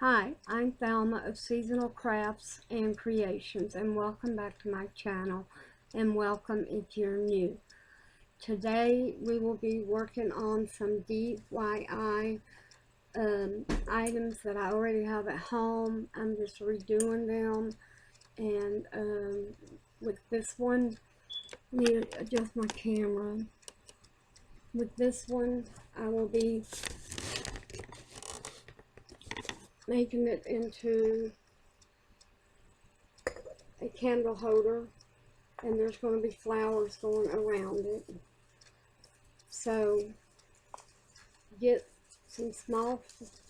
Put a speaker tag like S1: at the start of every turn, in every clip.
S1: Hi, I'm Thelma of Seasonal Crafts and Creations, and welcome back to my channel, and welcome if you're new. Today we will be working on some DIY items that I already have at home. I'm just redoing them, and with this one, let me adjust my camera. With this one, I will be making it into a candle holder, and there's going to be flowers going around it. So get some small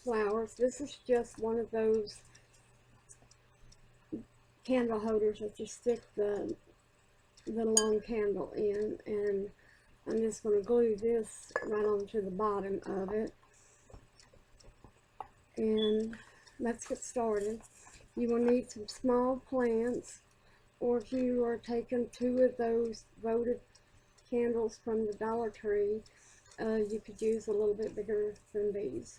S1: flowers. This is just one of those candle holders that you stick the long candle in, and I'm just going to glue this right onto the bottom of it. And let's get started. You will need some small plants, or if you are taking two of those votive candles from the Dollar Tree, you could use a little bit bigger than these.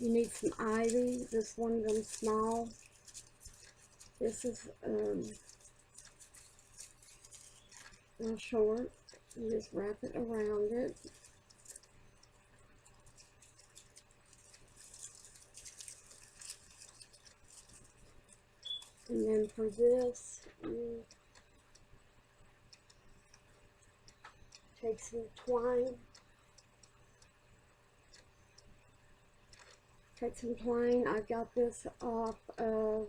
S1: You need some ivy. This one of them small. This is real short. You just wrap it around it. And then for this, you take some twine. Take some twine. I got this off of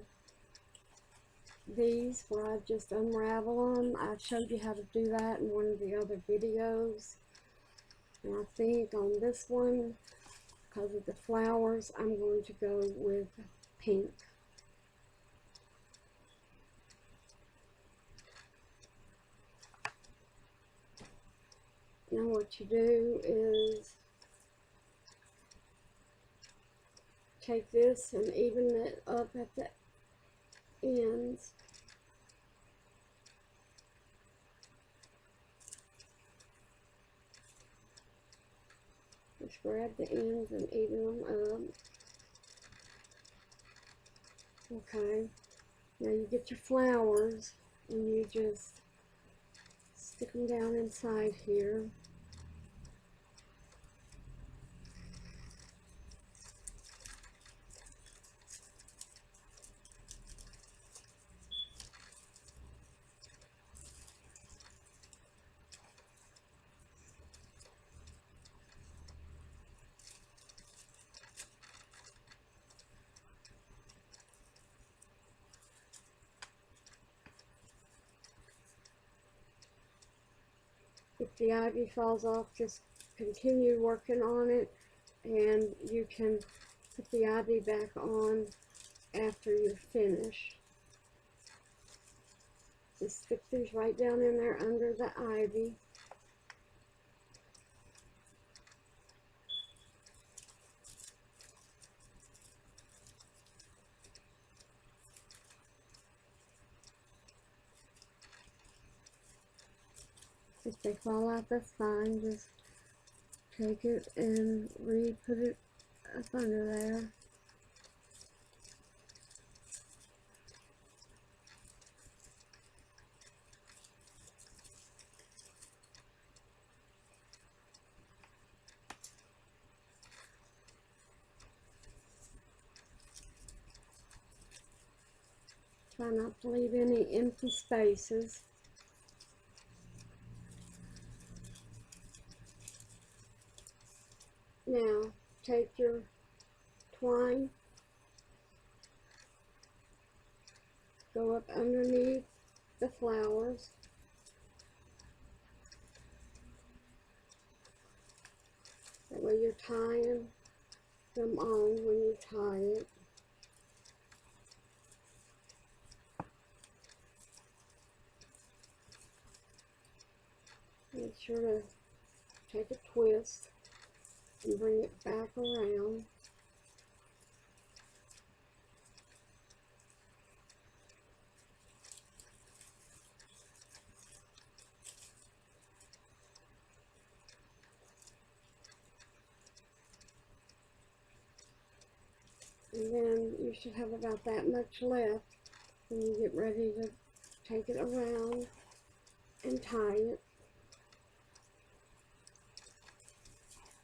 S1: these where I just unravel them. I showed you how to do that in one of the other videos. And I think on this one, because of the flowers, I'm going to go with pink. Now what you do is take this and even it up at the ends. Just grab the ends and even them up. Okay, now you get your flowers and you just stick them down inside here. If the ivy falls off, just continue working on it, and you can put the ivy back on after you're finished. Just stick these right down in there under the ivy. If they fall out, that's fine. Just take it and re-put it up under there. Try not to leave any empty spaces. Now, take your twine, go up underneath the flowers. That way you're tying them on when you tie it. Make sure to take a twist and bring it back around. And then you should have about that much left when you get ready to take it around and tie it.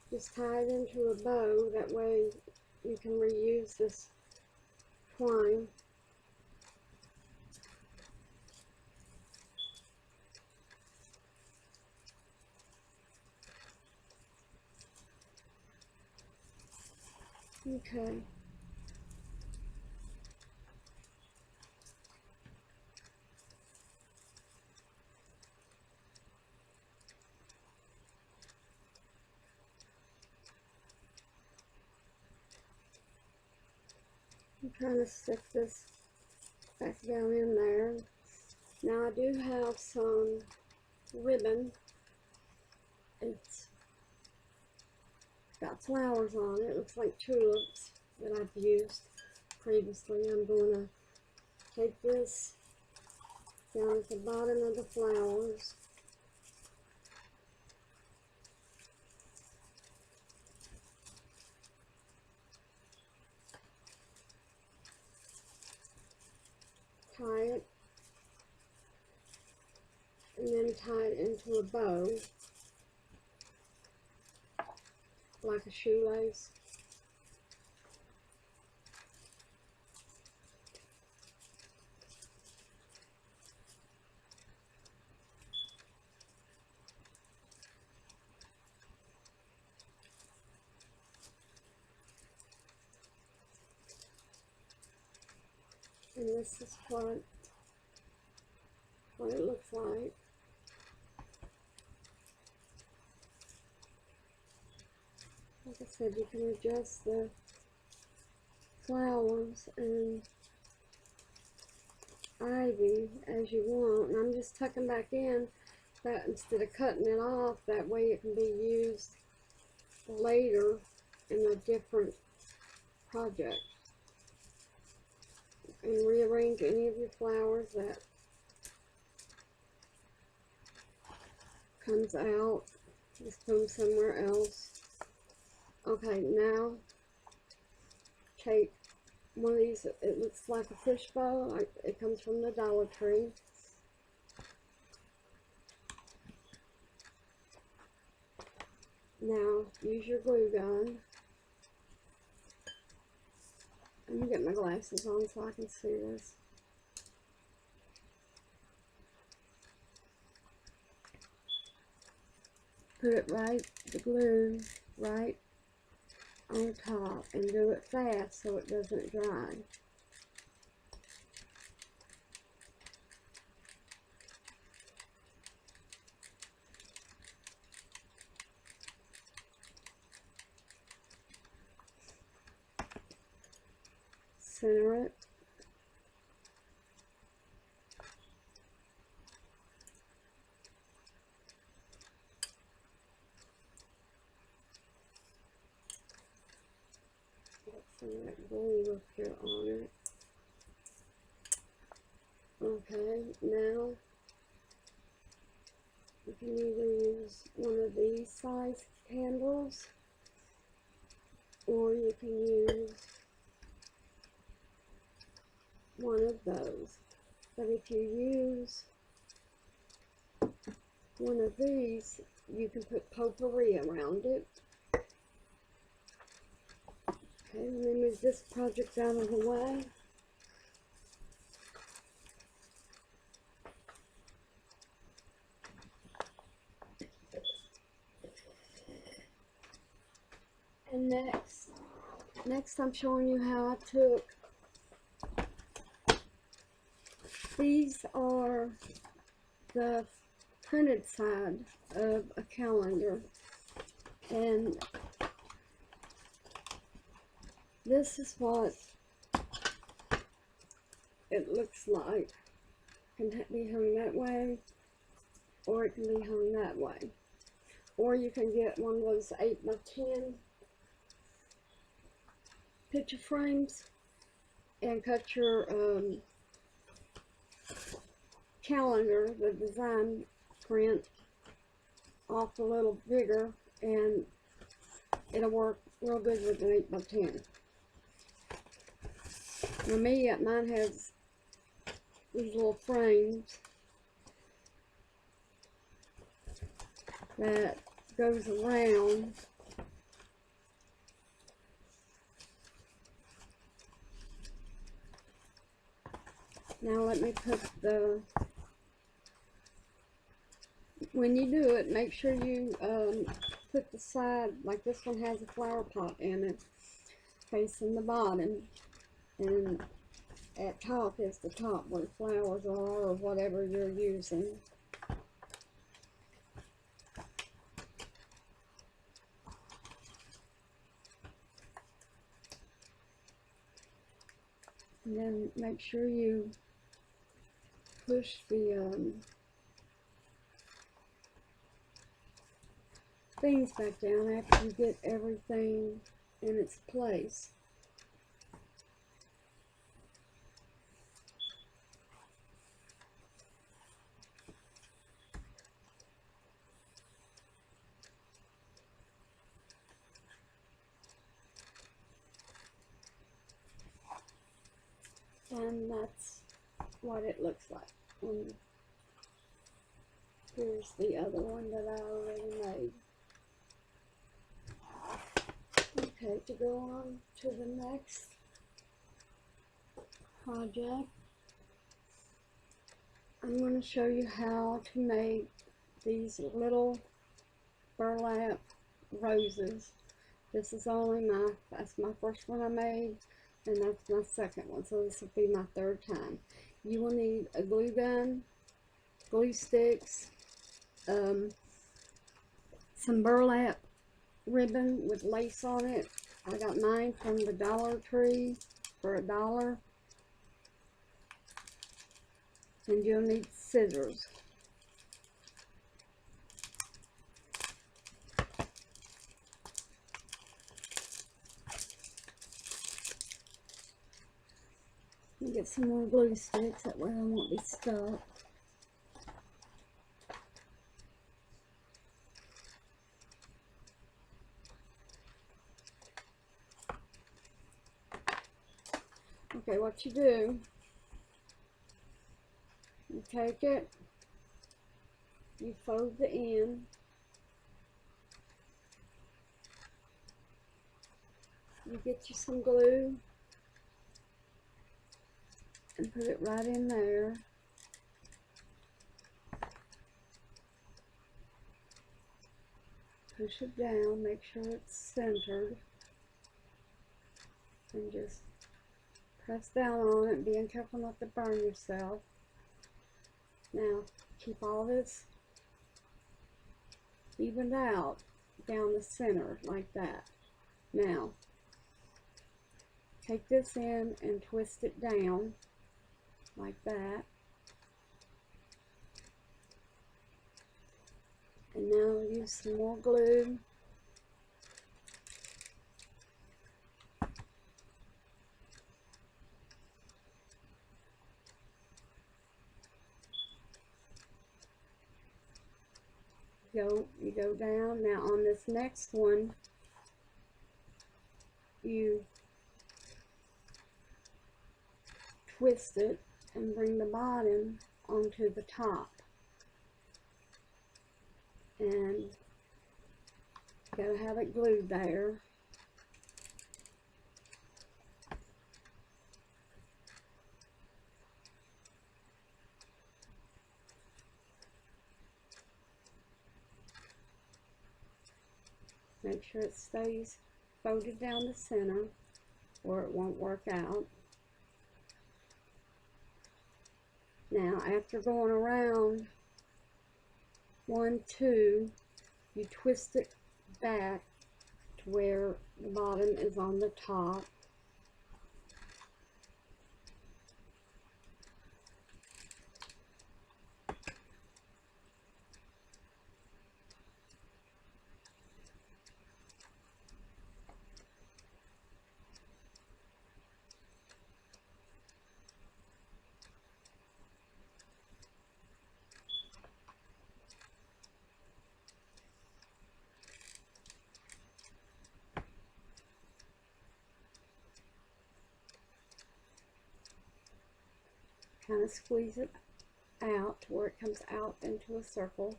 S1: Just tie it into a bow, that way you can reuse this twine. Okay. I'm trying to stick this back down in there. Now I do have some ribbon. It's got flowers on it. It looks like tulips that I've used previously. I'm going to take this down at the bottom of the flowers. Tie it. And then tie it into a bow. Like a shoelace. And this is what it looks like. Like I said, you can adjust the flowers and ivy as you want. And I'm just tucking back in that instead of cutting it off, that way it can be used later in a different project. And rearrange any of your flowers that comes out. Just put them somewhere else. Okay, now take one of these. It looks like a fishbowl. It comes from the Dollar Tree. Now use your glue gun. Let me get my glasses on so I can see this. Put it right, the glue right on top, and do it fast so it doesn't dry. Center it. Get some of that glue up here on it. Okay, now you can either use one of these size candles, or you can use one of those. But if you use one of these, you can put potpourri around it. Okay, let me move this project out of the way. And next I'm showing you how I took, these are the printed side of a calendar, and this is what it looks like. It can be hung that way, or it can be hung that way, or you can get one of those 8x10 picture frames and cut your calendar, the design print, off a little bigger, and it'll work real good with an 8x10. For me, mine has these little frames that goes around. Now let me put the, when you do it, make sure you put the side, like this one has a flower pot in it, facing the bottom, and at top is the top where the flowers are, or whatever you're using. And then make sure you push the things back down after you get everything in its place. And that's what it looks like. And here's the other one that I already made. Okay, to go on to the next project, I'm going to show you how to make these little burlap roses. This is that's my first one I made, and that's my second one, so this will be my third time. You will need a glue gun, glue sticks, some burlap ribbon with lace on it. I got mine from the Dollar Tree for $1. And you'll need scissors. And get some more glue sticks, that way I won't be stuck. Okay, what you do, you take it, you fold the end, you get you some glue, and put it right in there. Push it down, make sure it's centered, and just press down on it, being careful not to burn yourself. Now, keep all this evened out down the center like that. Now, take this in and twist it down like that. And now use some more glue. You go down. Now on this next one, you twist it and bring the bottom onto the top. And you gotta have it glued there. Make sure it stays folded down the center or it won't work out. Now, after going around 1, 2, you twist it back to where the bottom is on the top. kind of squeeze it out to where it comes out into a circle.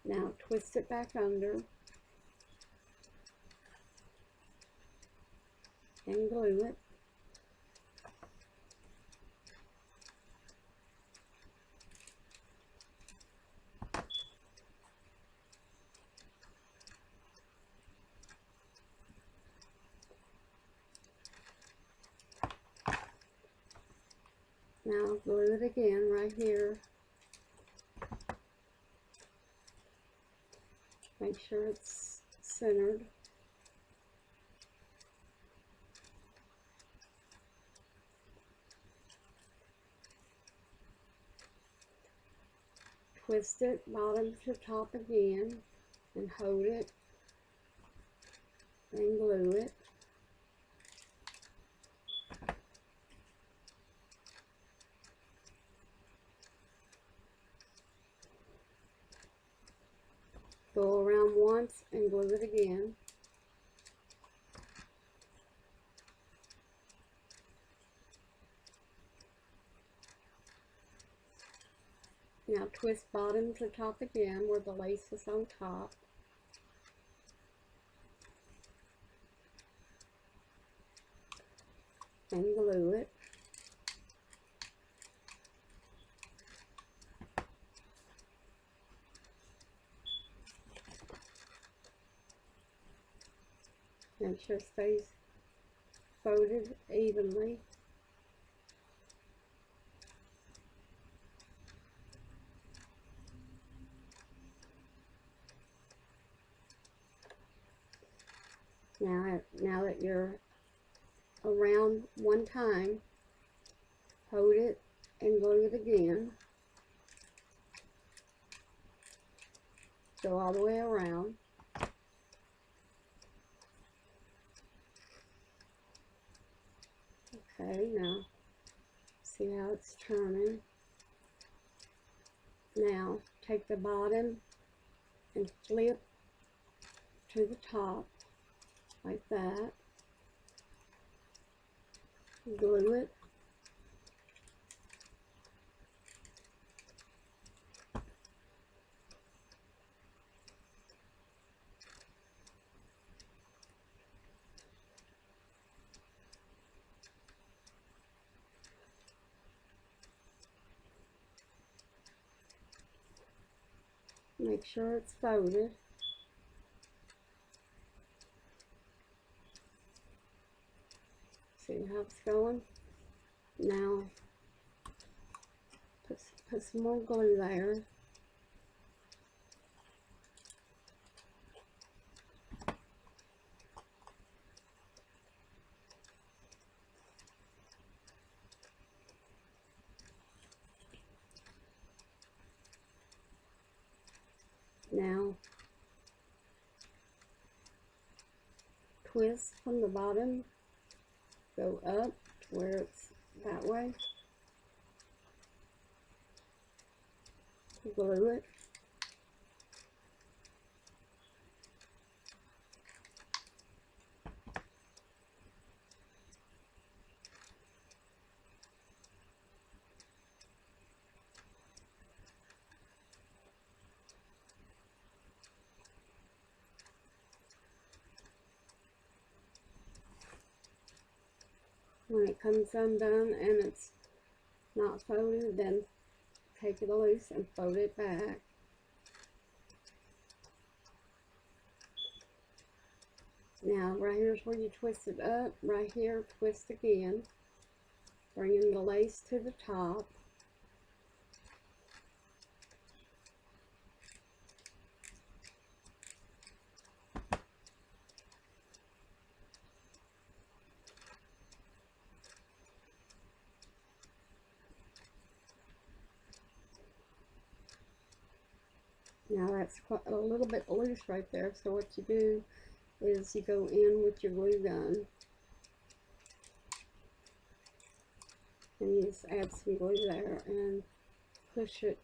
S1: Now twist it back under and glue it. Now glue it again right here. Make sure it's centered. Twist it bottom to top again and hold it and glue it. Go around once and glue it again. Now twist bottom to top again where the lace is on top. And glue it. Make sure it stays folded evenly. Now that you're around one time, hold it and glue it again. Go all the way around. Okay, now see how it's turning. Now take the bottom and flip to the top like that. Glue it. Make sure it's folded. See how it's going? Now put some more glue there. Now twist from the bottom, go up to where it's that way, glue it. When it comes undone and it's not folded, then take it loose and fold it back. Now right here's where you twist it up. Right here, twist again, bringing the lace to the top. Now that's quite a little bit loose right there, so what you do is you go in with your glue gun and you just add some glue there and push it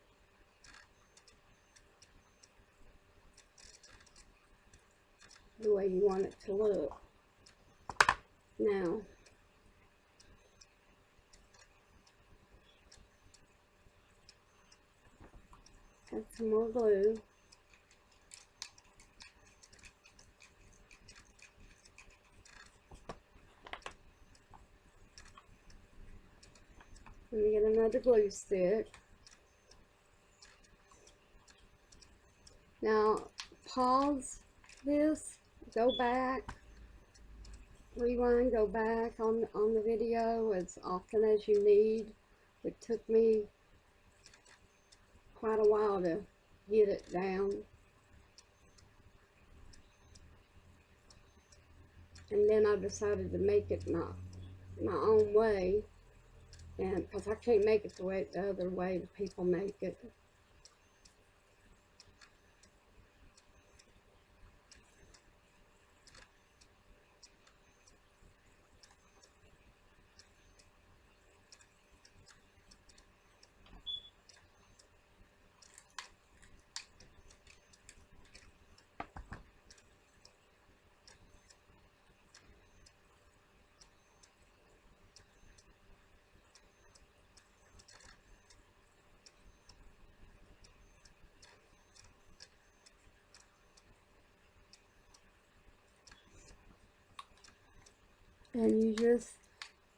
S1: the way you want it to look. Now, add some more glue. Let me get another glue stick. Now, pause this, go back, rewind, go back on the video as often as you need. It took me quite a while to get it down. And then I decided to make it my own way. And because I can't make it the other way the people make it. And you just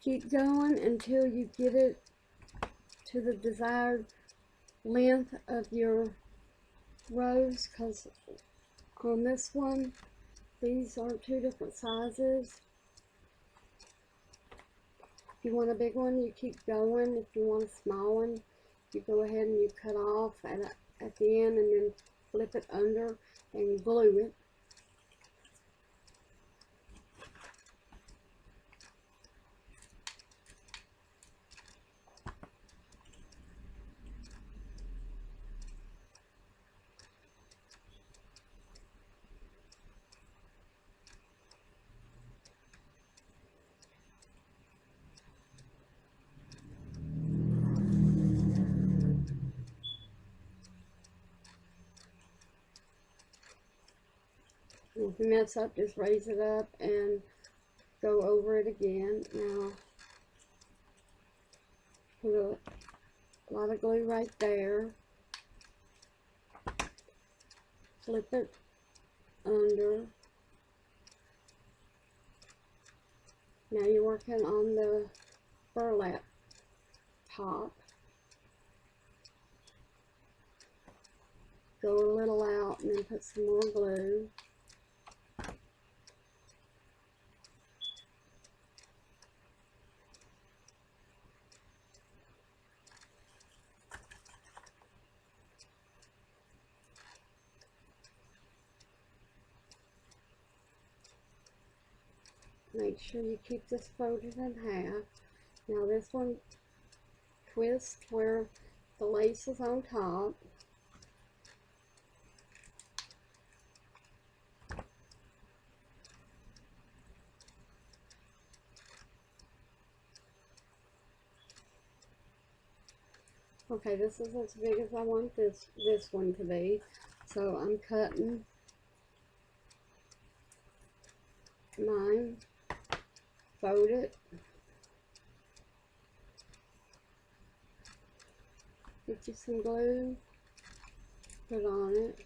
S1: keep going until you get it to the desired length of your rose, because on this one, these are two different sizes. If you want a big one, you keep going. If you want a small one, you go ahead and you cut off at the end and then flip it under and glue it. If you mess up, just raise it up and go over it again. Now, put a lot of glue right there. Flip it under. Now you're working on the burlap top. Go a little out and then put some more glue. Make sure you keep this folded in half. Now this one, twist where the lace is on top. Okay, this is as big as I want this one to be. So I'm cutting mine, fold it, get you some glue, put on it.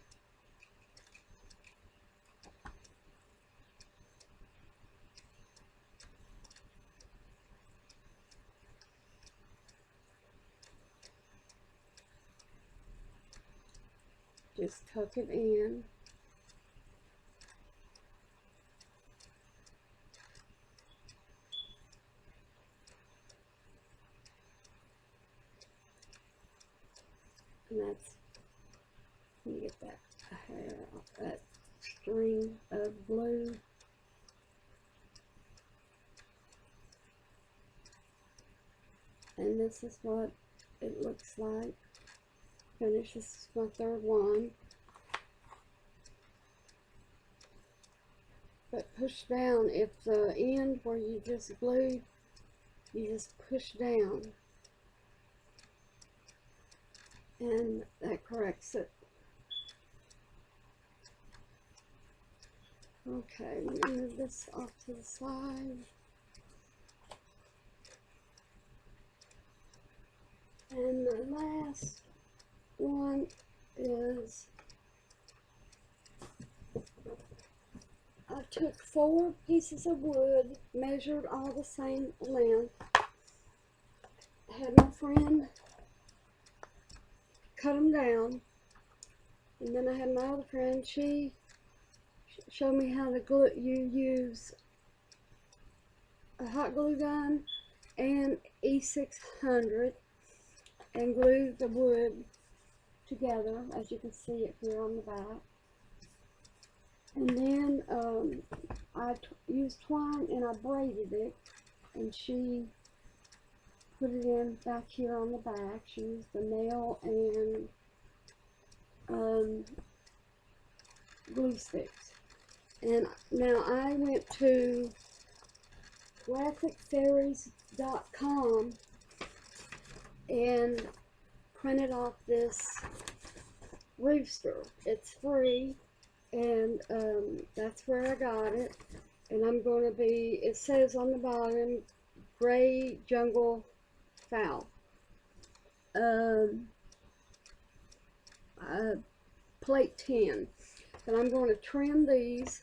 S1: Just tuck it in. And that's, let me get that hair off that string of glue. And this is what it looks like. Finish, this is my third one. But push down, if the end where you just glued, you just push down. And that corrects it. Okay, move this off to the side. And the last one is, I took 4 pieces of wood, measured all the same length, had my friend cut them down, and then I had my other friend, she showed me how to glue. You use a hot glue gun and E600 and glue the wood together, as you can see it here on the back. And then I used twine and I braided it, and she put it in back here on the back. She used the nail and glue sticks. And now I went to graphicfairies.com and printed off this rooster. It's free, and that's where I got it. And I'm going to be, it says on the bottom, gray jungle fowl. Plate 10. But I'm going to trim these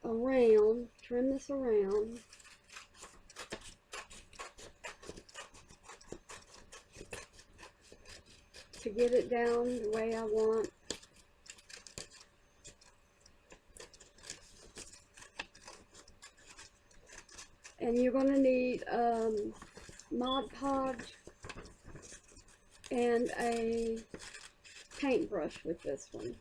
S1: around, trim this around. To get it down the way I want. And you're going to need Mod Podge and a paintbrush with this one.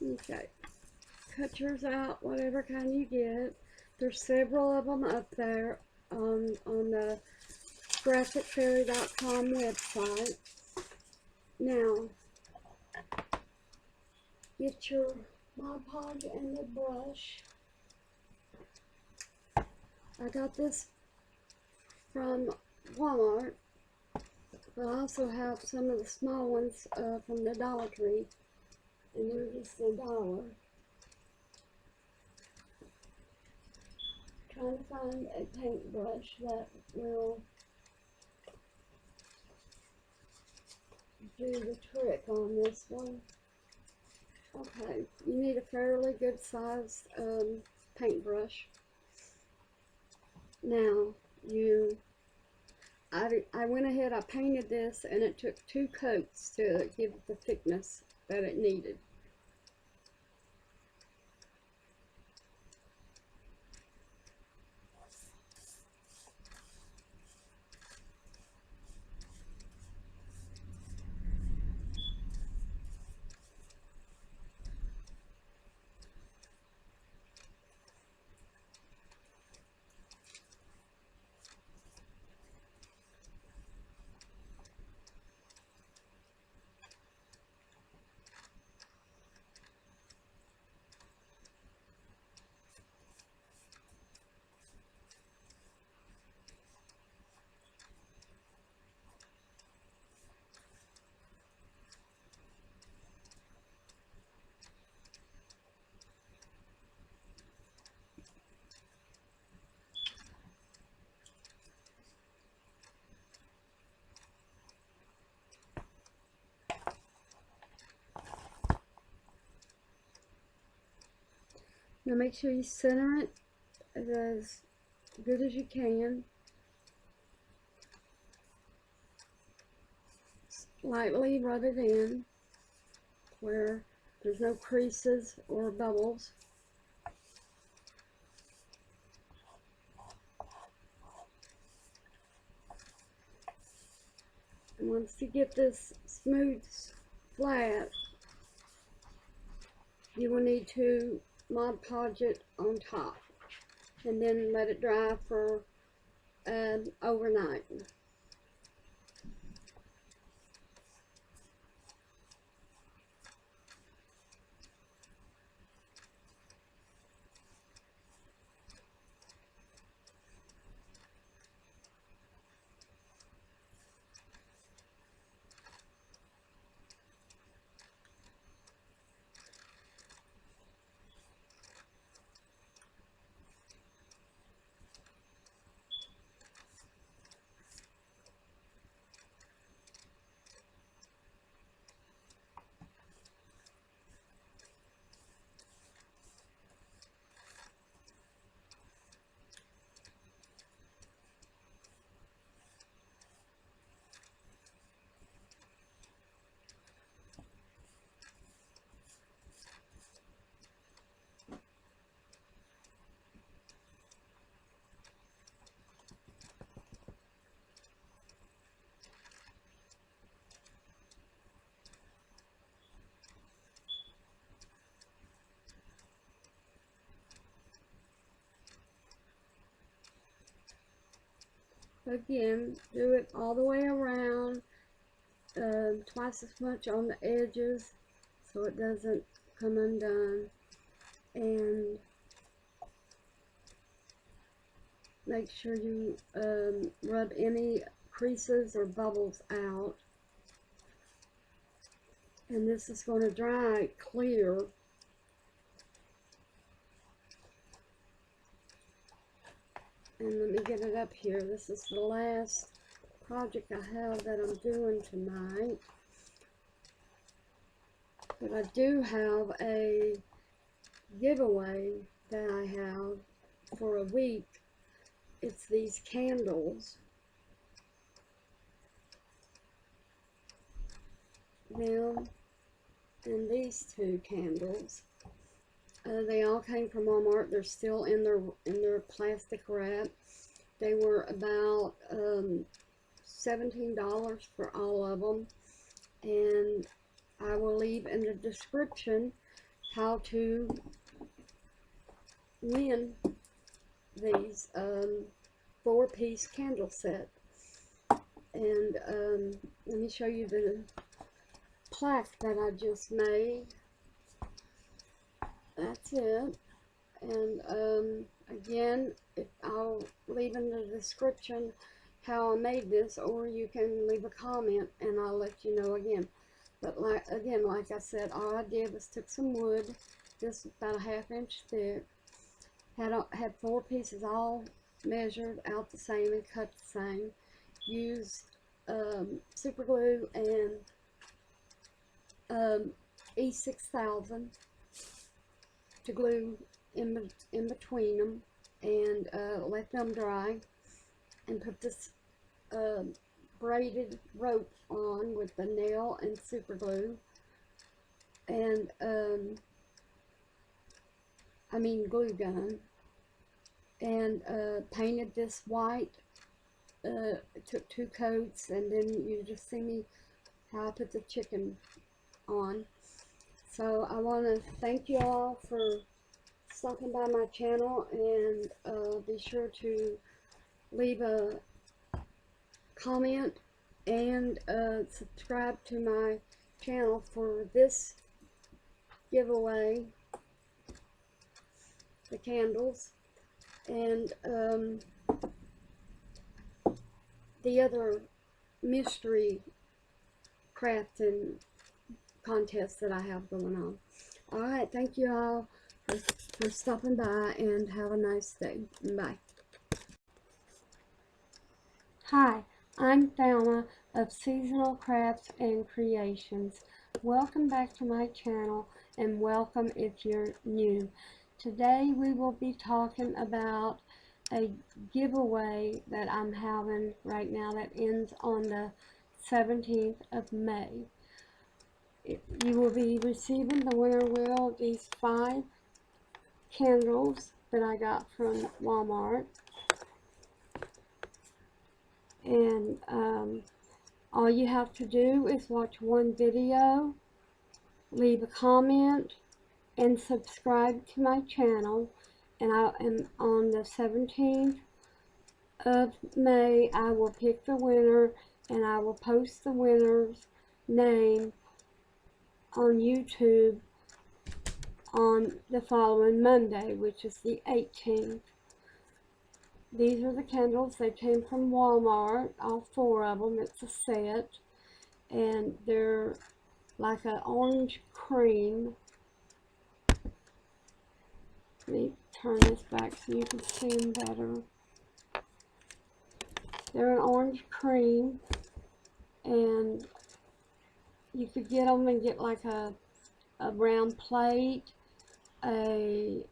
S1: Okay, cut yours out, whatever kind you get. There's several of them up there on the graphicfairy.com website. Now, get your Mod Podge and the brush. I got this from Walmart, but I also have some of the small ones from the Dollar Tree, and they're just $1. Trying to find a paintbrush that will do the trick on this one. Okay, you need a fairly good sized paintbrush. Now, I went ahead, I painted this, and it took 2 coats to give it the thickness that it needed. Now make sure you center it as good as you can. Lightly rub it in where there's no creases or bubbles. And once you get this smooth flat, you will need to Mod Podge it on top and then let it dry for overnight. Again, do it all the way around, twice as much on the edges so it doesn't come undone, and make sure you rub any creases or bubbles out. And this is going to dry clear. And let me get it up here. This is the last project I have that I'm doing tonight. But I do have a giveaway that I have for a week. It's these candles. Them and these two candles. They all came from Walmart. They're still in their plastic wrap. They were about $17 for all of them, and I will leave in the description how to win these 4-piece candle set. And let me show you the plaque that I just made. That's it. And again, I'll leave in the description how I made this, or you can leave a comment and I'll let you know again. But like I said, all I did was took some wood, just about a 1/2 inch thick, had 4 pieces all measured out the same and cut the same, used super glue and E6000 to glue in between them, and let them dry, and put this braided rope on with the nail and super glue, and glue gun, and painted this white. Took 2 coats, and then you just see me how I put the chicken on. So I want to thank you all for stopping by my channel, and be sure to leave a comment and subscribe to my channel for this giveaway, the candles, and the other mystery crafting contest that I have going on. Alright, thank you all for stopping by, and have a nice day. Bye. Hi, I'm Thelma of Seasonal Crafts and Creations. Welcome back to my channel, and welcome if you're new. Today we will be talking about a giveaway that I'm having right now that ends on the 17th of May. You will be receiving, the winner will, these 5 candles that I got from Walmart. And all you have to do is watch one video leave a comment, and subscribe to my channel. And I am on the 17th of May, I will pick the winner, and I will post the winner's name on YouTube on the following Monday, which is the 18th. These are the candles. They came from Walmart, all 4 of them. It's a set, and they're like an orange cream. Let me turn this back so you can see them better. They're an orange cream, and you could get them and get like a round plate, a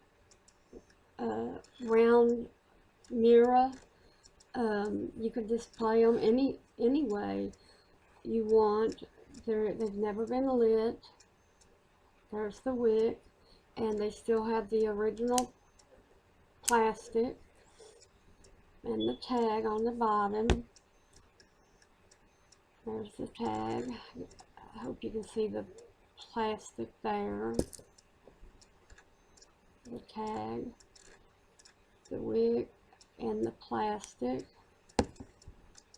S1: round mirror. You could display them any way you want. They've never been lit. There's the wick, and they still have the original plastic and the tag on the bottom. There's the tag. I hope you can see the plastic there. The tag, the wick, and the plastic.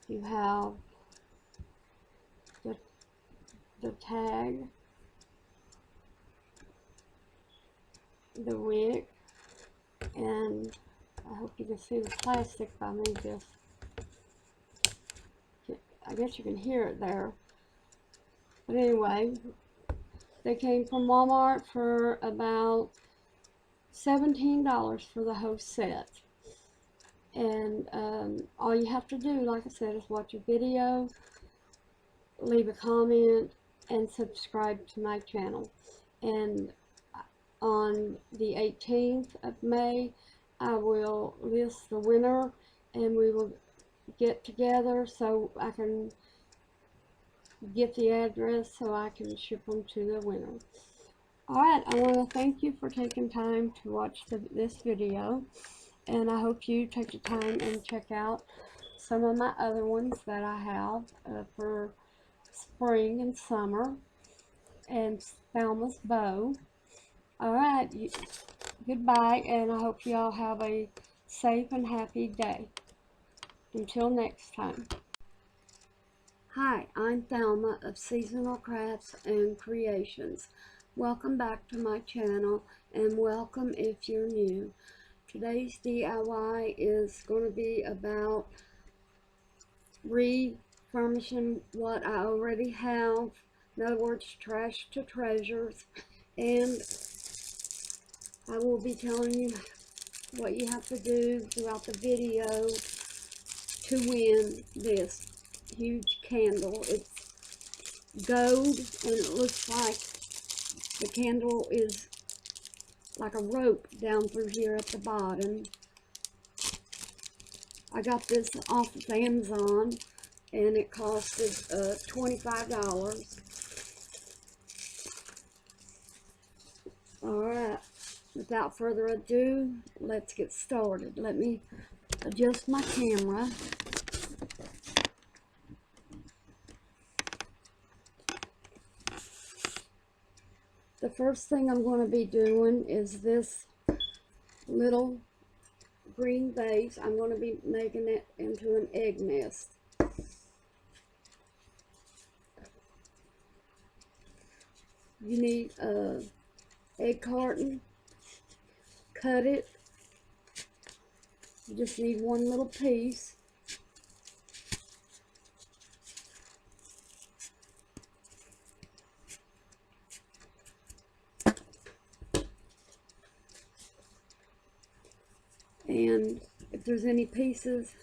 S1: You have the tag, the wick, and I hope you can see the plastic if I move this. I guess you can hear it there. But anyway, they came from Walmart for about $17 for the whole set. And all you have to do, like I said, is watch a video, leave a comment, and subscribe to my channel. And on the 18th of May, I will list the winner, and we will get together so I can get the address so I can ship them to the winner. Alright, I want to thank you for taking time to watch this video, and I hope you take the time and check out some of my other ones that I have for spring and summer, and Thelma's Bow. Alright, goodbye, and I hope you all have a safe and happy day. Until next time. Hi, I'm Thelma of Seasonal Crafts and Creations. Welcome back to my channel, and welcome if you're new. Today's DIY is going to be about refurnishing what I already have. In other words, trash to treasures. And I will be telling you what you have to do throughout the video to win this huge candle. It's gold, and it looks like the candle is like a rope down through here at the bottom. I got this off of Amazon, and it costed $25. Alright, without further ado, let's get started. Let me adjust my camera. The first thing I'm going to be doing is this little green vase. I'm going to be making it into an egg nest. You need a egg carton. Cut it. You just need one little piece. And if there's any pieces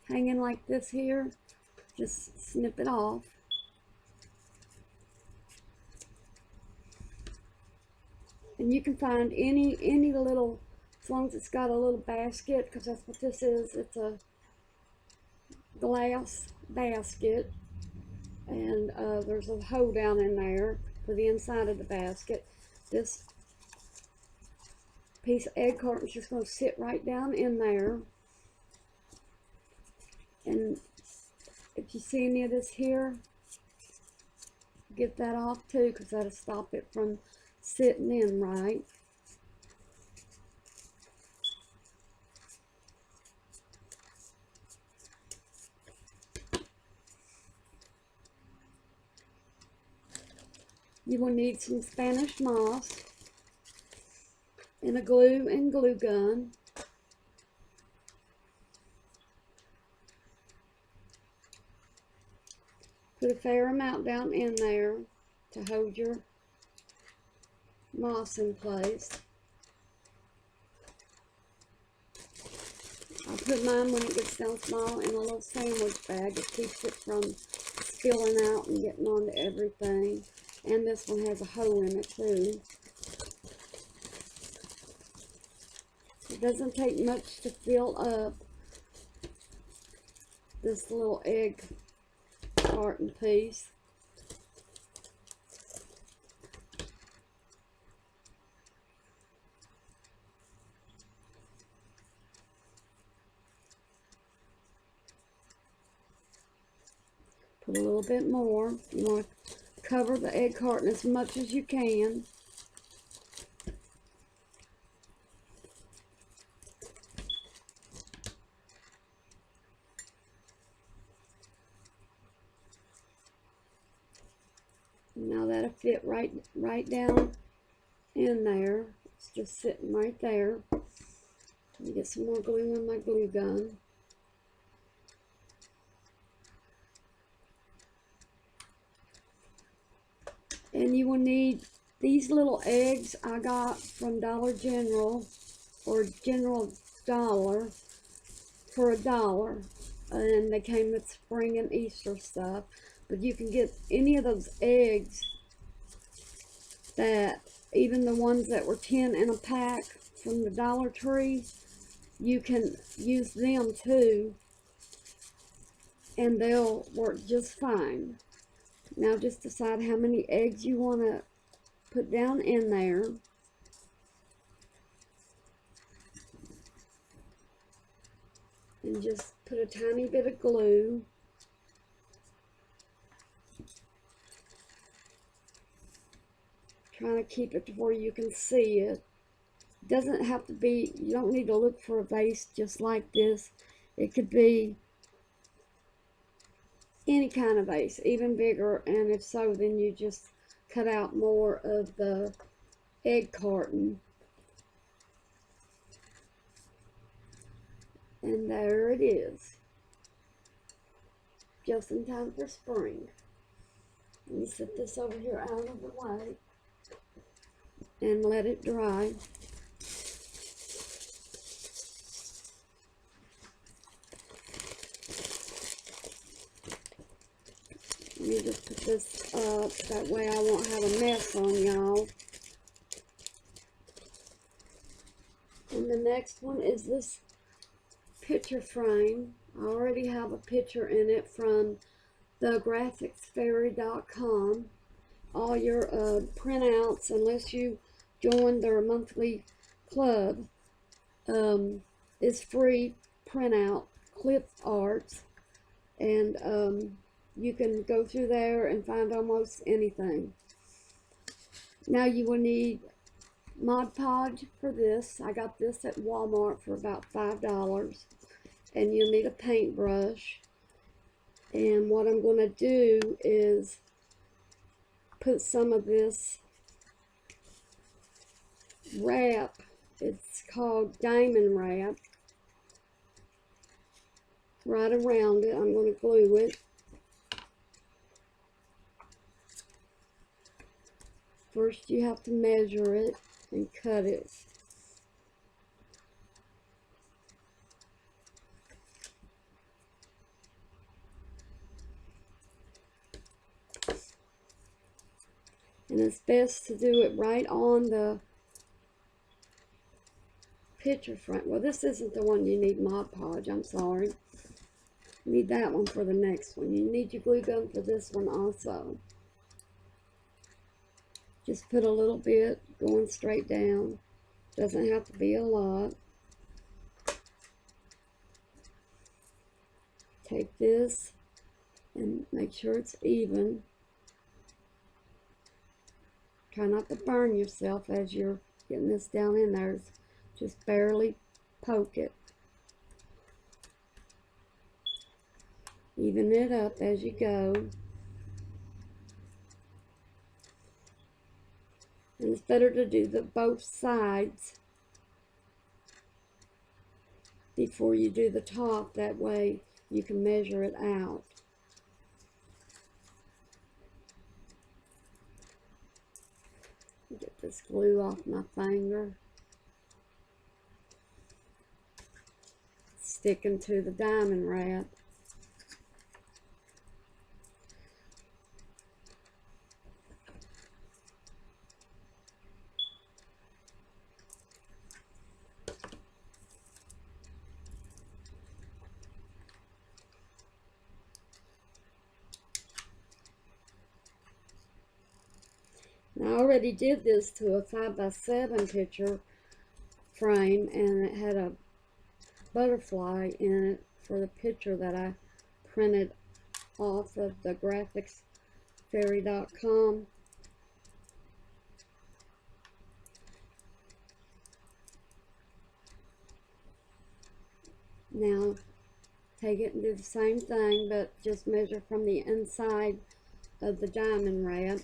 S1: hanging like this here, just snip it off. And you can find any little, as long as it's got a little basket, because that's what this is. It's a glass basket, and there's a hole down in there for the inside of the basket. This piece of egg carton is just going to sit right down in there. And if you see any of this here, get that off too, because that'll stop it from sitting in right. You will need some Spanish moss and a glue and glue gun. Put a fair amount down in there to hold your moss in place. I put mine, when it gets down small, in a little sandwich bag. It keeps it from spilling out and getting onto everything. And this one has a hole in it too. It doesn't take much to fill up this little egg carton piece. Put a little bit more. You want to cover the egg carton as much as you can. Now that'll fit right down in there. It's just sitting right there. Let me get some more glue in my glue gun. And you will need these little eggs I got from Dollar General or General Dollar for $1. And they came with spring and Easter stuff. But you can get any of those eggs, that even the ones that were 10 in a pack from the Dollar Tree, you can use them too, and they'll work just fine. Now just decide how many eggs you want to put down in there. And just put a tiny bit of glue. Trying to keep it to where you can see it. Doesn't have to be, you don't need to look for a vase just like this. It could be any kind of vase, even bigger, and if so, then you just cut out more of the egg carton. And there it is. Just in time for spring. Let me set this over here out of the way and let it dry. Let me just put this up, that way I won't have a mess on y'all. And the next one is this picture frame. I already have a picture in it from thegraphicsfairy.com. All your printouts, unless you join their monthly club, is free printout clip arts, and you can go through there and find almost anything. Now you will need Mod Podge for this. I got this at Walmart for about $5. And you'll need a paintbrush. And what I'm going to do is put some of this wrap. It's called diamond wrap. Right around it. I'm going to glue it. First you have to measure it and cut it. And it's best to do it right on the picture frame. Well, this isn't the one you need Mod Podge, I'm sorry. You need that one for the next one. You need your glue gun for this one also. Just put a little bit going straight down. Doesn't have to be a lot. Take this and make sure it's even. Try not to burn yourself as you're getting this down in there. Just barely poke it. Even it up as you go. And it's better to do both sides before you do the top. That way you can measure it out. Get this glue off my finger. Sticking to the diamond wrap. Now, I already did this to a 5x7 picture frame, and it had a butterfly in it for the picture that I printed off of the graphicsfairy.com. Now, take it and do the same thing, but just measure from the inside of the diamond wrap.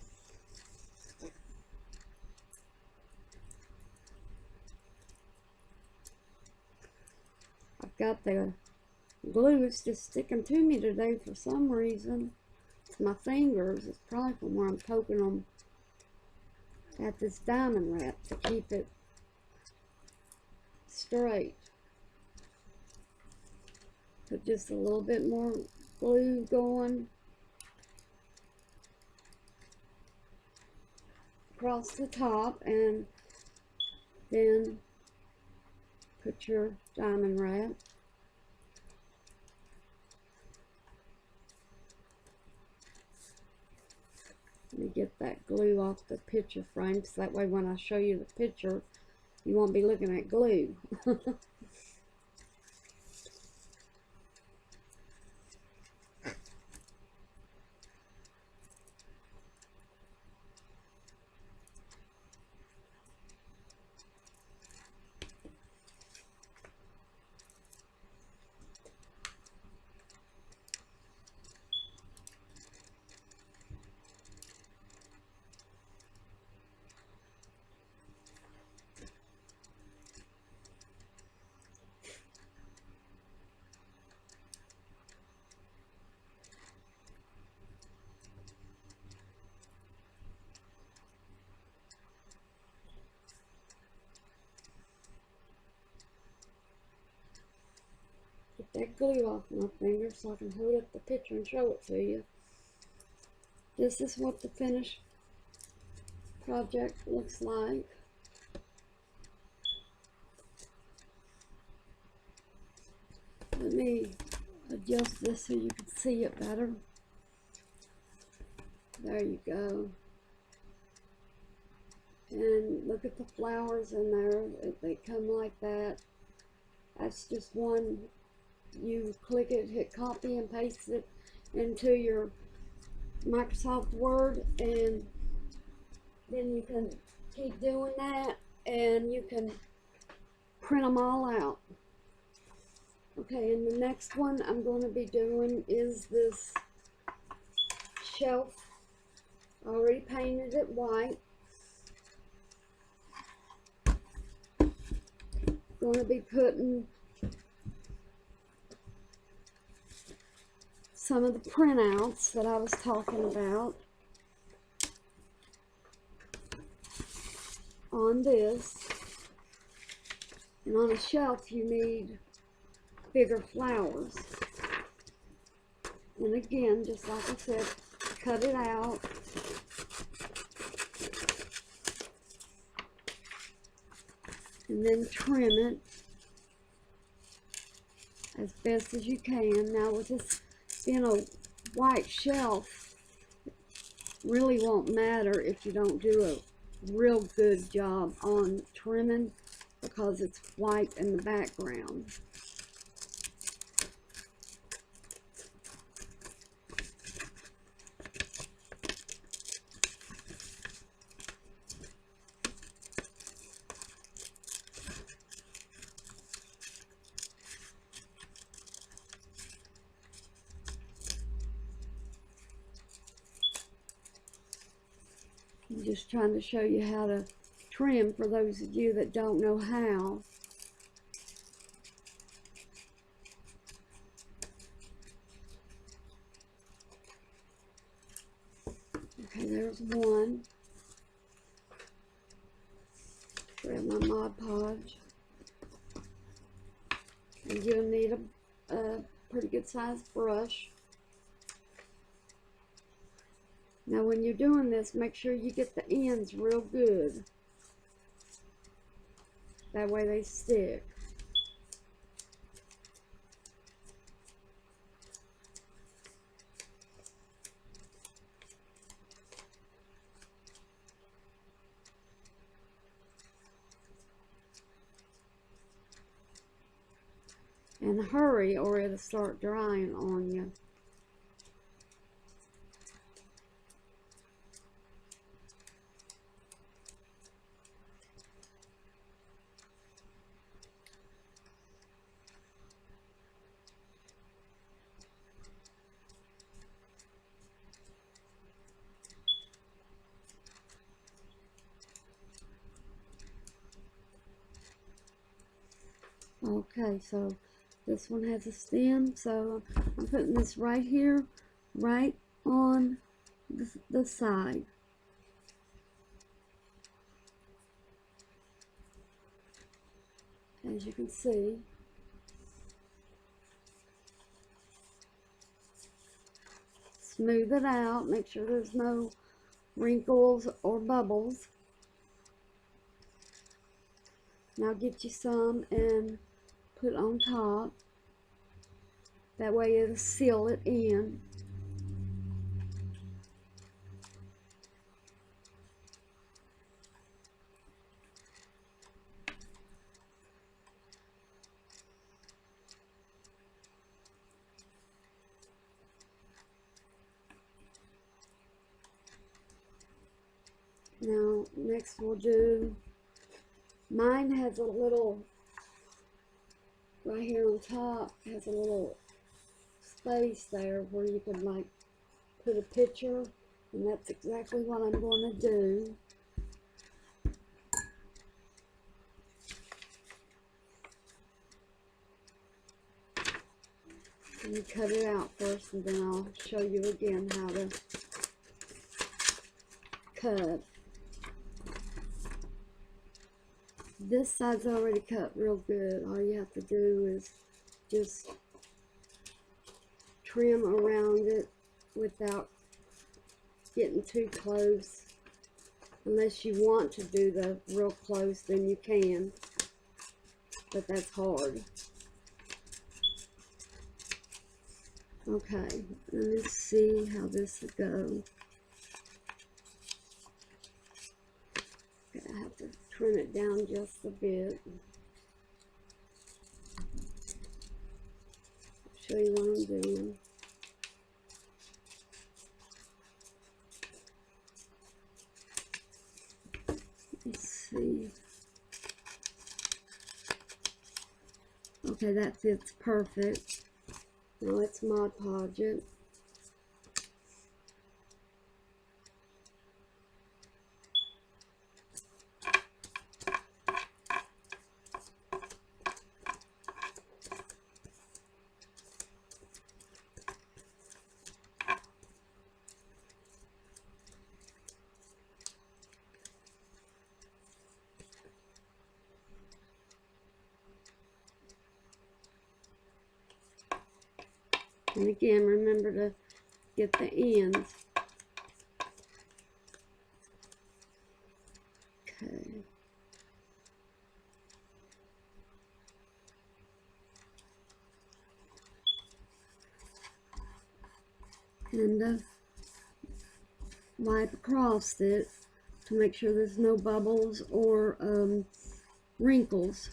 S1: I've got the glue, it's just sticking to me today for some reason. It's my fingers. It's probably from where I'm poking them at this diamond wrap to keep it straight. Put just a little bit more glue going across the top, and then put your diamond wrap. Let me get that glue off the picture frame, so that way when I show you the picture, you won't be looking at glue. Get that glue off my finger so I can hold up the picture and show it to you. This is what the finished project looks like. Let me adjust this so you can see it better. There you go. And look at the flowers in there. They come like that. That's just one. You click it, hit copy, and paste it into your Microsoft Word, and then you can keep doing that, and you can print them all out. Okay, and the next one I'm going to be doing is this shelf. I already painted it white. Going to be putting some of the printouts that I was talking about on this. And on a shelf you need bigger flowers. And again, just like I said, cut it out. And then trim it as best as you can. Now with this being a white shelf, it really won't matter if you don't do a real good job on trimming, because it's white in the background. I'm just trying to show you how to trim for those of you that don't know how. Okay, there's one. Grab my Mod Podge. And you'll need a pretty good sized brush. Now when you're doing this, make sure you get the ends real good. That way they stick. And hurry or it'll start drying on you. Okay, so this one has a stem, so I'm putting this right here, right on the side. As you can see. Smooth it out, make sure there's no wrinkles or bubbles. Now get you some and put on top. That way it'll seal it in. Now next we'll do, mine has a little, right here on top, has a little space there where you can like put a picture, and that's exactly what I'm going to do. Let me cut it out first and then I'll show you again how to cut. This side's already cut real good. All you have to do is just trim around it without getting too close. Unless you want to do the real close, then you can, but that's hard. Okay, let's see how this will go. Okay, I have to trim it down just a bit. I'll show you what I'm doing. Let's see. Okay, that fits perfect. Now let's Mod Podge it. And again, remember to get the ends. Okay. And wipe across it to make sure there's no bubbles or wrinkles.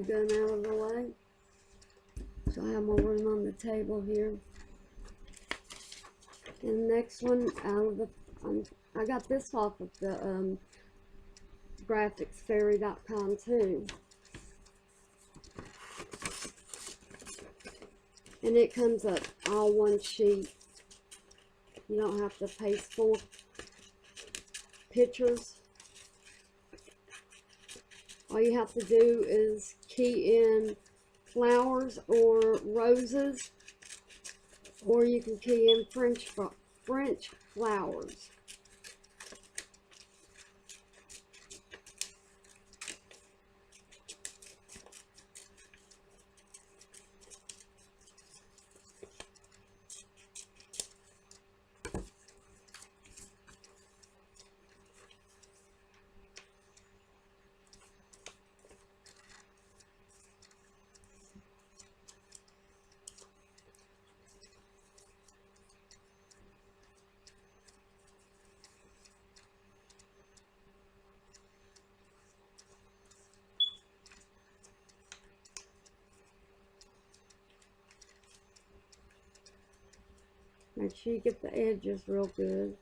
S1: gun out of the way, so I have more room on the table here. And the next one out of the, I got this off of the graphicsfairy.com too. And it comes up all one sheet. You don't have to paste 4 pictures. All you have to do is key in flowers or roses, or you can key in French flowers. Make sure you get the edges real good.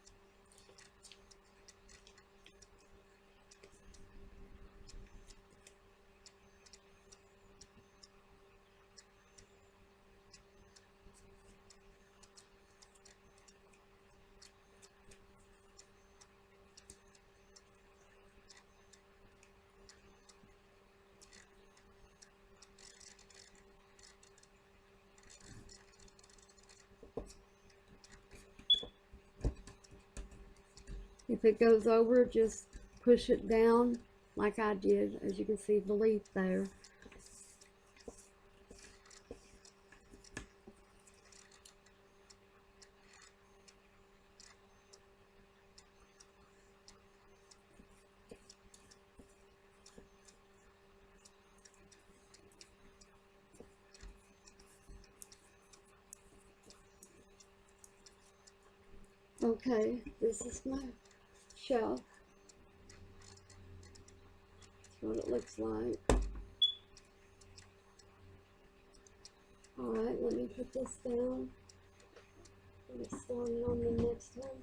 S1: If it goes over, just push it down like I did. As you can see the leaf there. Okay, this is my shelf. That's what it looks like. Alright, let me put this down. Get started on the next one.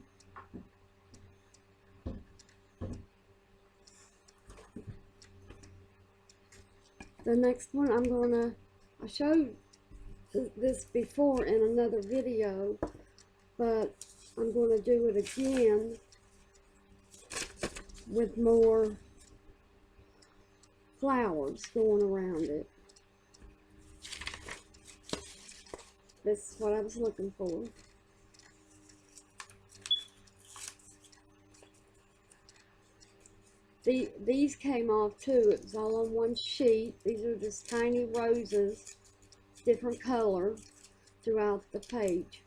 S1: The next one I showed this before in another video, but I'm going to do it again with more flowers going around it. This is what I was looking for. These came off too. It was all on one sheet. These are just tiny roses, different color throughout the page.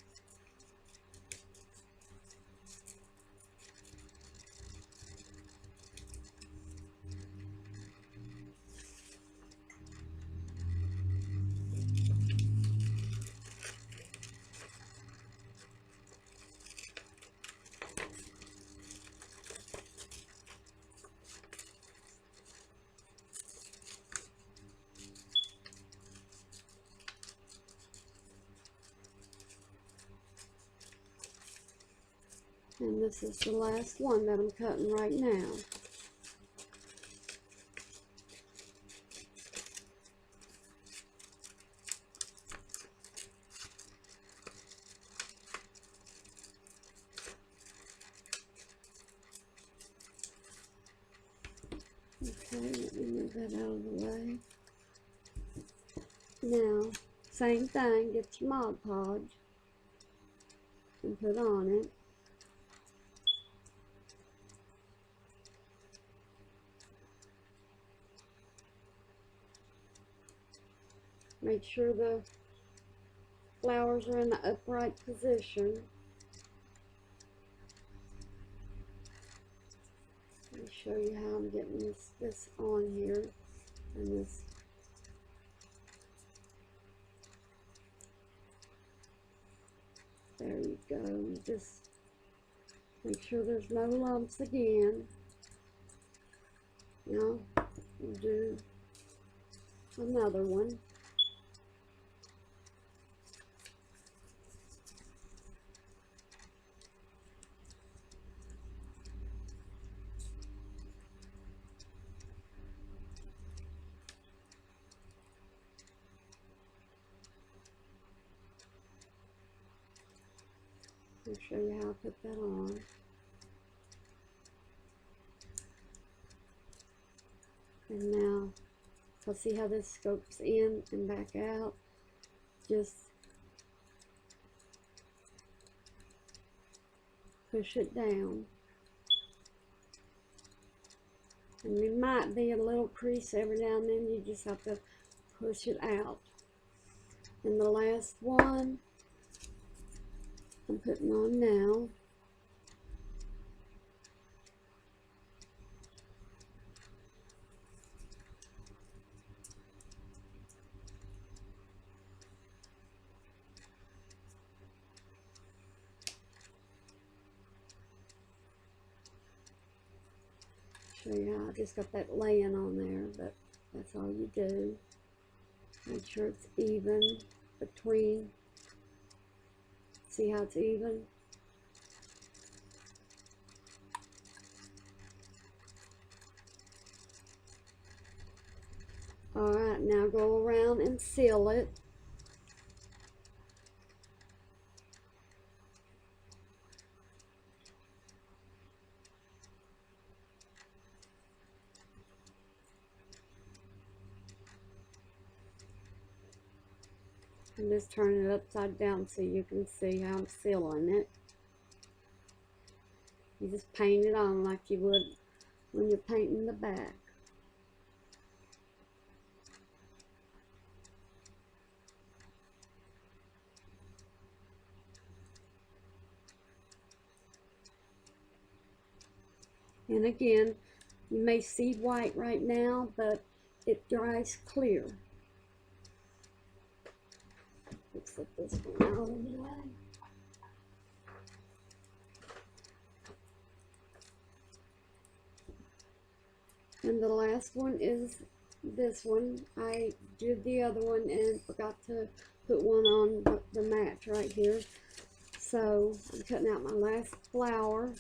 S1: And this is the last one that I'm cutting right now. Okay, let me move that out of the way. Now, same thing, get your Mod Podge and put on it. Make sure the flowers are in the upright position. Let me show you how I'm getting this on here. And this. There you go. You just make sure there's no lumps again. Now, we'll do another one. I'll show you how I put that on. And now, so see how this scopes in and back out? Just push it down. And there might be a little crease every now and then, you just have to push it out. And the last one I'm putting on now. Show you how I just got that laying on there, but that's all you do. Make sure it's even between. See how it's even? Alright, now go around and seal it. And just turn it upside down so you can see how I'm sealing it. You just paint it on like you would when you're painting the back. And again, you may see white right now, but it dries clear. Let's put this one out of the way. And the last one is this one. I did the other one and forgot to put one on the match right here. So I'm cutting out my last flower.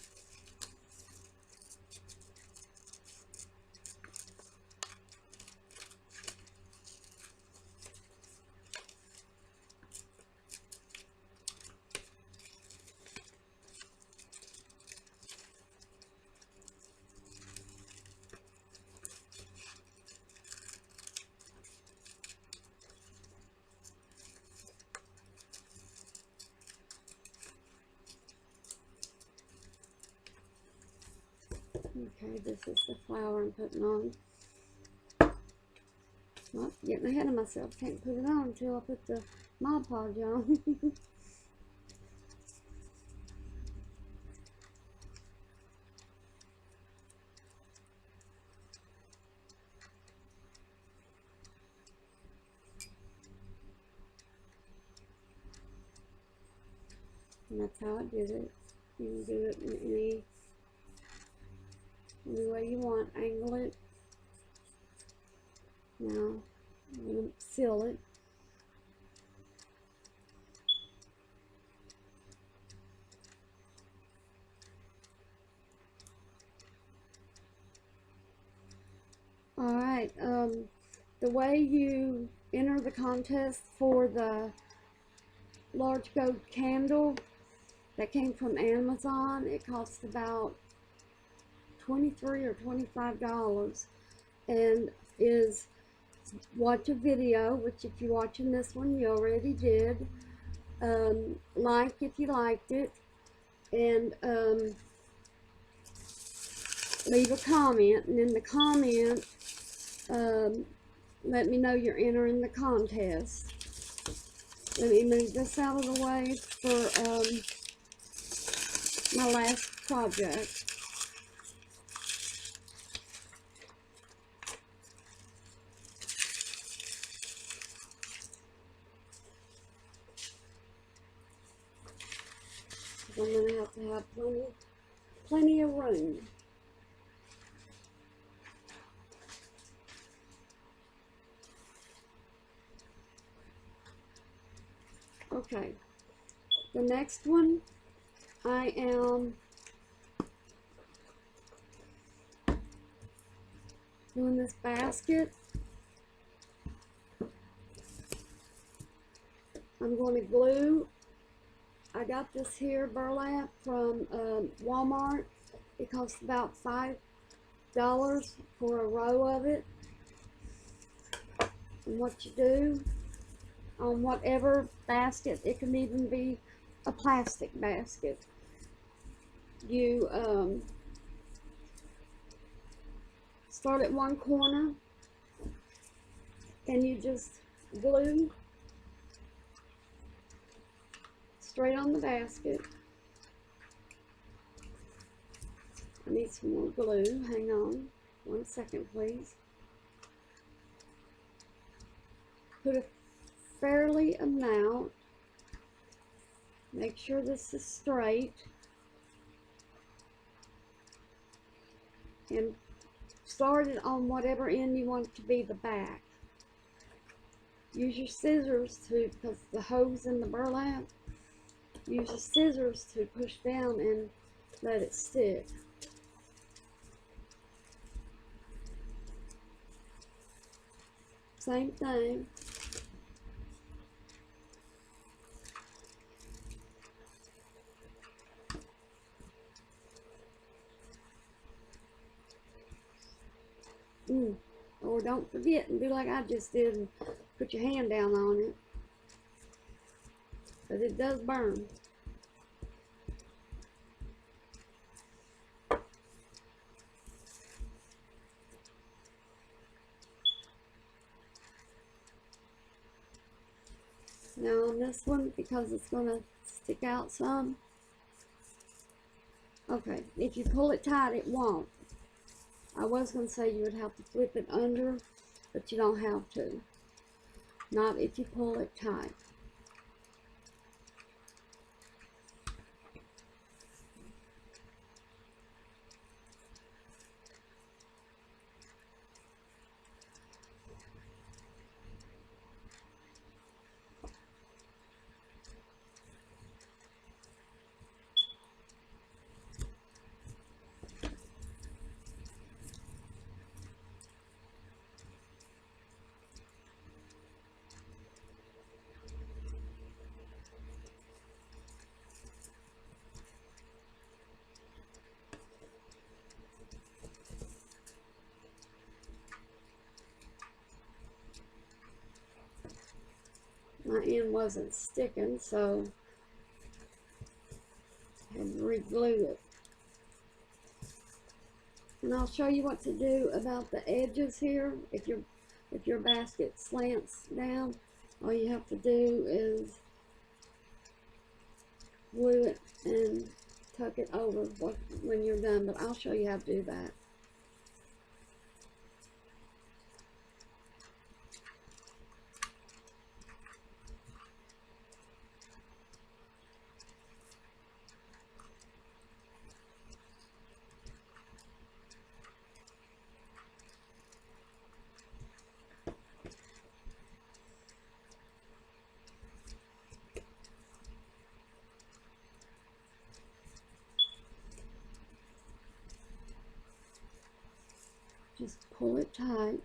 S1: Okay, this is the flower I'm putting on. Well, getting ahead of myself. Can't put it on until I put the Mod Podge on. And that's how I did it. You can do it in any way you want. Angle it. Now, I'm going to seal it. Alright, the way you enter the contest for the large gold candle that came from Amazon, it cost about $23 or $25, and is watch a video, which if you're watching this one you already did, like if you liked it, and leave a comment, and in the comment let me know you're entering the contest. Let me move this out of the way for my last project. I'm going to have plenty of room. Okay, the next one I am doing this basket. I'm going to glue. I got this here burlap from Walmart. It costs about $5 for a row of it. And what you do on whatever basket, it can even be a plastic basket, you start at one corner and you just glue straight on the basket. I need some more glue. Hang on 1 second, please. Put a fairly amount. Make sure this is straight. And start it on whatever end you want it to be the back. Use your scissors to, because the hose in the burlap, use your scissors to push down and let it stick. Same thing. Or don't forget and do like I just did and put your hand down on it, because it does burn. Now on this one, because it's going to stick out some, okay, if you pull it tight it won't. I was going to say you would have to flip it under, but you don't have to. Not if you pull it tight. My end wasn't sticking, so I had to re-glue it. And I'll show you what to do about the edges here. If your basket slants down, all you have to do is glue it and tuck it over when you're done, but I'll show you how to do that. Just pull it tight.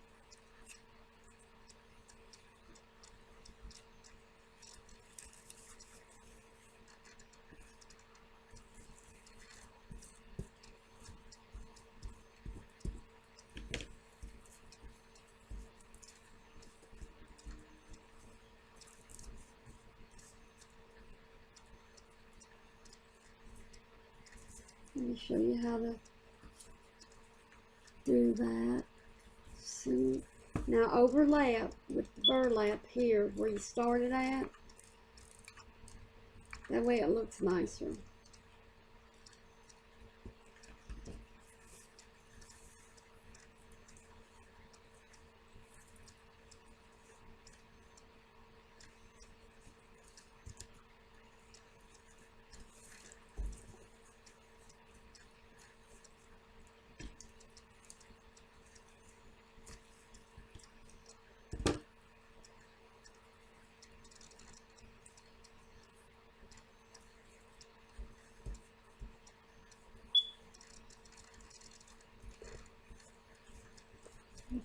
S1: Let me show you how to do that. So now overlap with the burlap here where you started at. That way it looks nicer.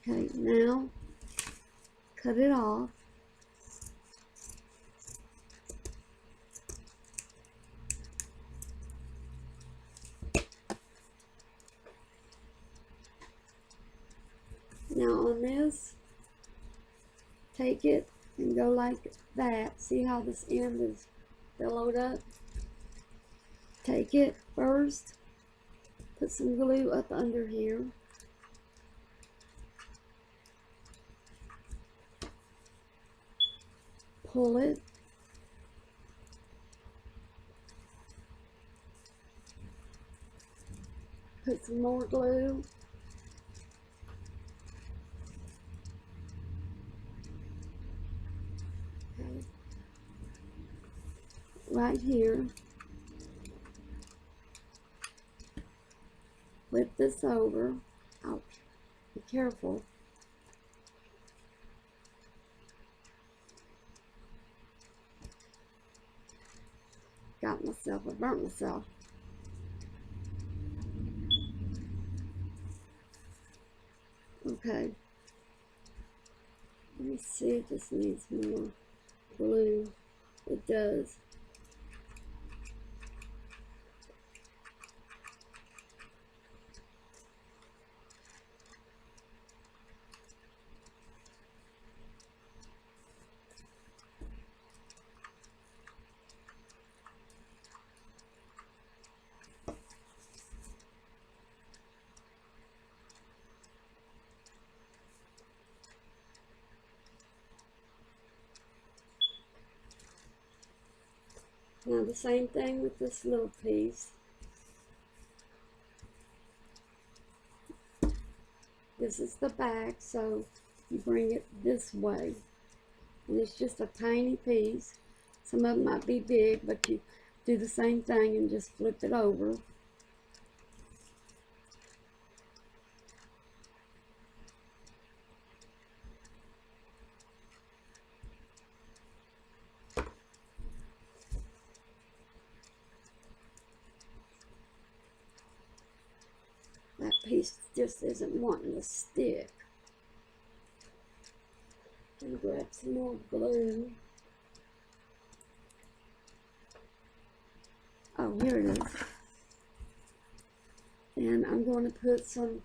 S1: Okay, now cut it off. Now on this, take it and go like that. See how this end is billowed up? Take it first, put some glue up under here. Pull it. Put some more glue. Okay. Right here. Flip this over. Ouch. Be careful. Got myself, I burnt myself. Okay. Let me see if this needs more glue. It does. Now the same thing with this little piece. This is the back, so you bring it this way. And it's just a tiny piece. Some of them might be big, but you do the same thing and just flip it over. That piece just isn't wanting to stick. And grab some more glue. Oh, here it is. And I'm going to put some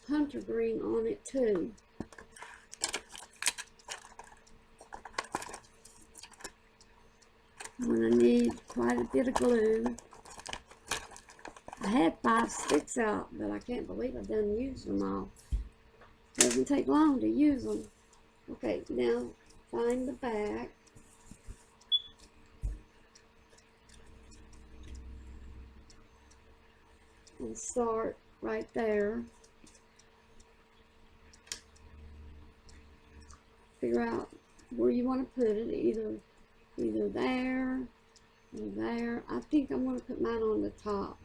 S1: hunter green on it too. I'm going to need quite a bit of glue. I had 5 sticks out, but I can't believe I done used them all. Doesn't take long to use them. Okay, now find the back. And start right there. Figure out where you want to put it, either there or there. I think I'm going to put mine on the top.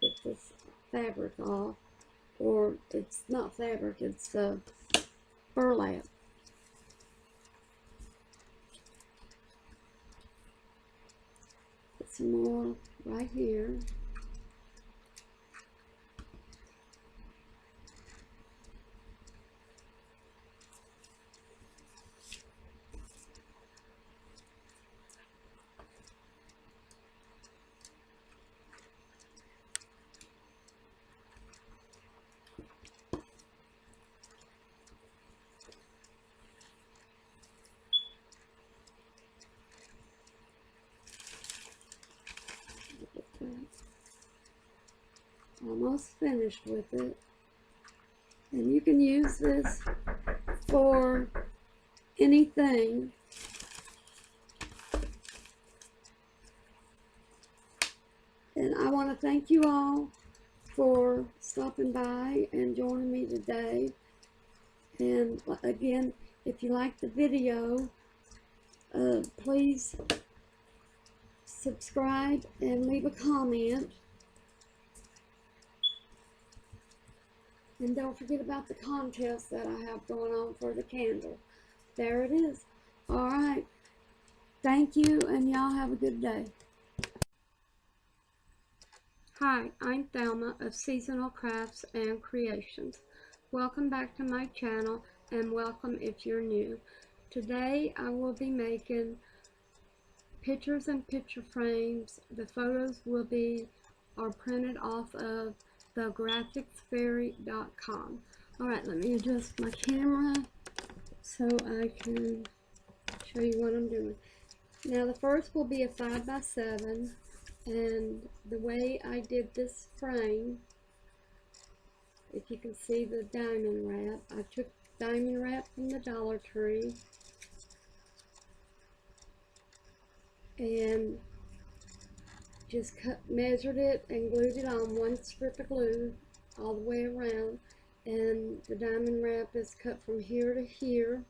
S1: Get this fabric off, or it's not fabric, it's burlap. Put some more right here. Almost finished with it. And you can use this for anything. And I want to thank you all for stopping by and joining me today. And again, if you like the video, please subscribe and leave a comment. And don't forget about the contest that I have going on for the candle. There it is. Alright. Thank you, and y'all have a good day. Hi, I'm Thelma of Seasonal Crafts and Creations. Welcome back to my channel, and welcome if you're new. Today I will be making pictures and picture frames. The photos are printed off of thegraphicsfairy.com. Alright, let me adjust my camera so I can show you what I'm doing. Now the first will be a 5x7, and the way I did this frame, if you can see the diamond wrap, I took diamond wrap from the Dollar Tree and just measured it and glued it on one strip of glue all the way around, and the diamond wrap is cut from here to here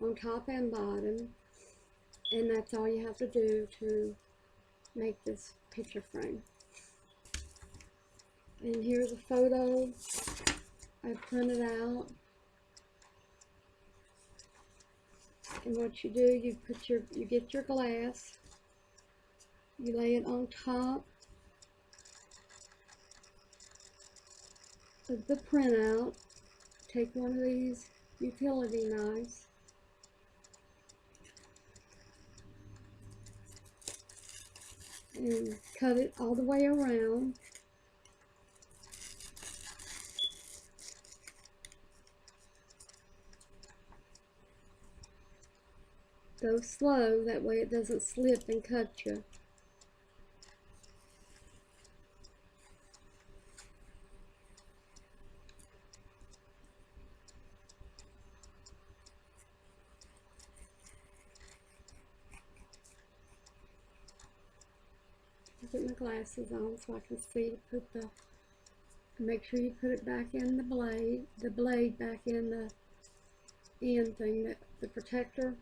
S1: on top and bottom, and that's all you have to do to make this picture frame. And here's a photo I printed out. And what you do, you get your glass, you lay it on top of the printout. Take one of these utility knives and cut it all the way around. Go slow, that way it doesn't slip and cut you. Put my glasses on so I can see to put make sure you put it back in the blade back in the end thing, the protector.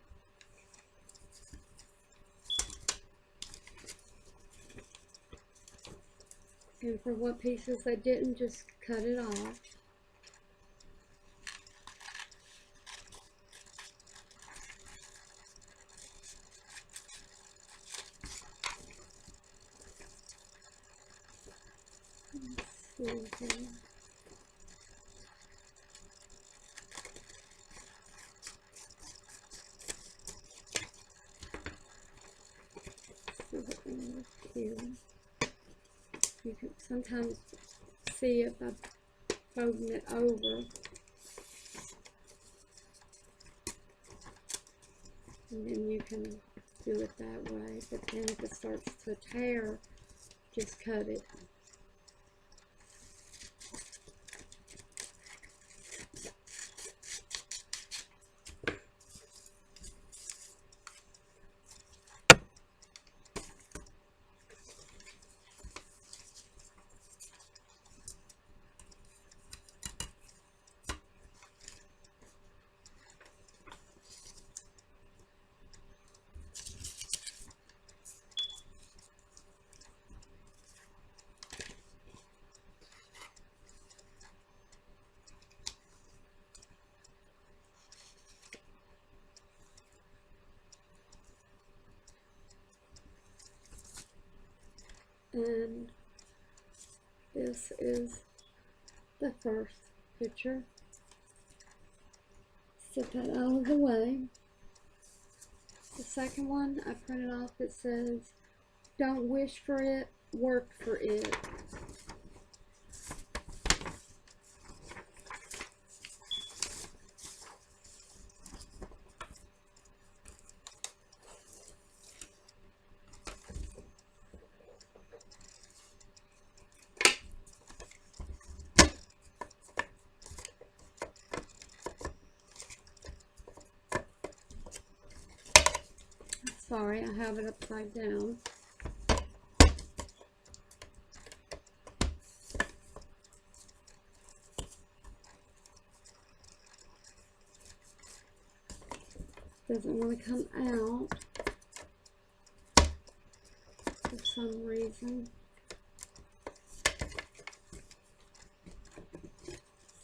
S1: And for what pieces that didn't, just cut it off. Let's see here. Here. You can sometimes see it by folding it over. And then you can do it that way. But then if it starts to tear, just cut it. And this is the first picture. Set that out of the way. The second one I printed off, it says, "Don't wish for it, work for it." Sorry, I have it upside down. Doesn't want to come out for some reason.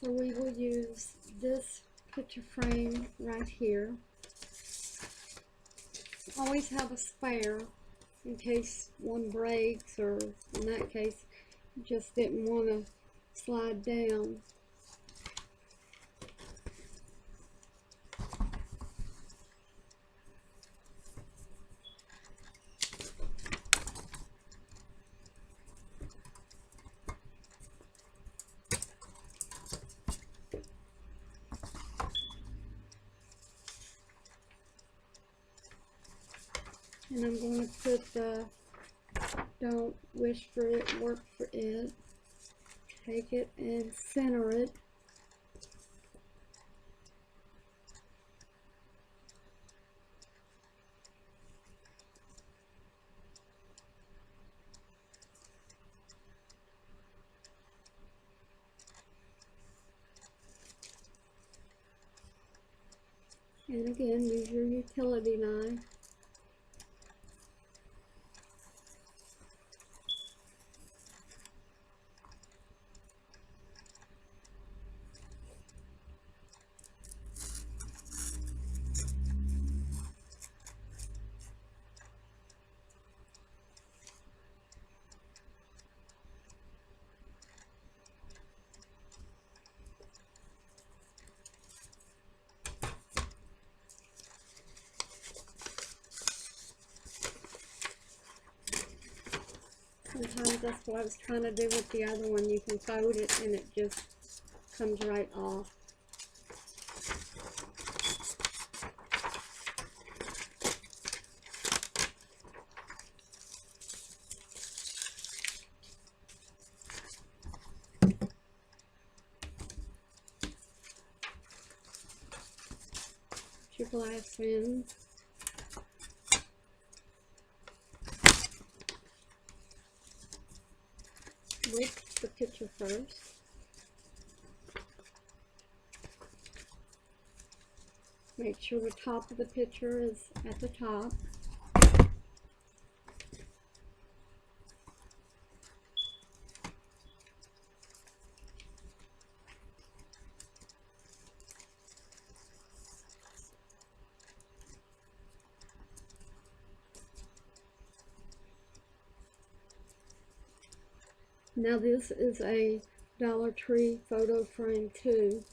S1: So we will use this picture frame right here. Always have a spare in case one breaks, or in that case you just didn't want to slide down. And I'm going to put the "Don't wish for it, work for it." Take it and center it. And again, use your utility knife. Sometimes that's what I was trying to do with the other one. You can fold it and it just comes right off. Put your glass in. Lift the picture first. Make sure the top of the picture is at the top. Now this is a Dollar Tree photo frame too.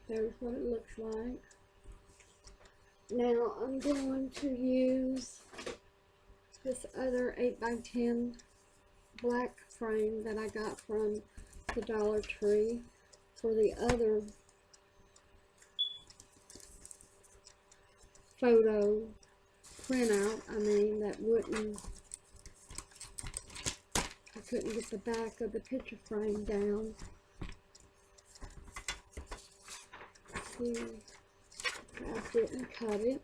S1: There's what it looks like. Now I'm going to use this other 8x10 black frame that I got from the Dollar Tree for the other photo printout. I couldn't get the back of the picture frame down. See, I didn't cut it.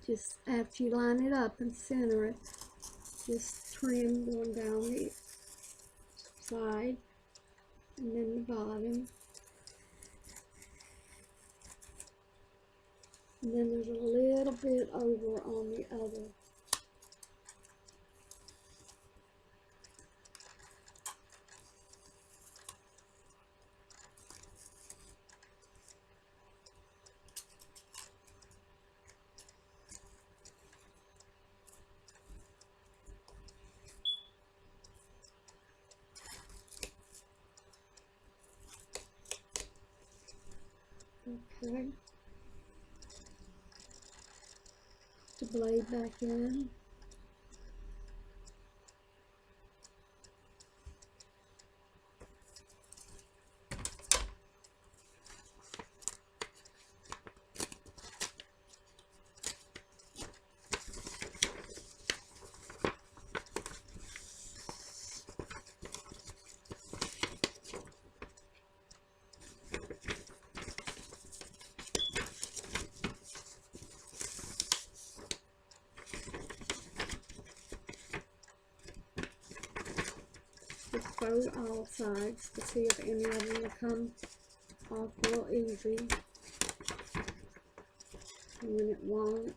S1: Just after you line it up and center it, just trim going down the side and then the bottom. And then there's a little bit over on the other. Okay. The blade back in. fold all sides to see if any of them will come off real easy. And when it won't,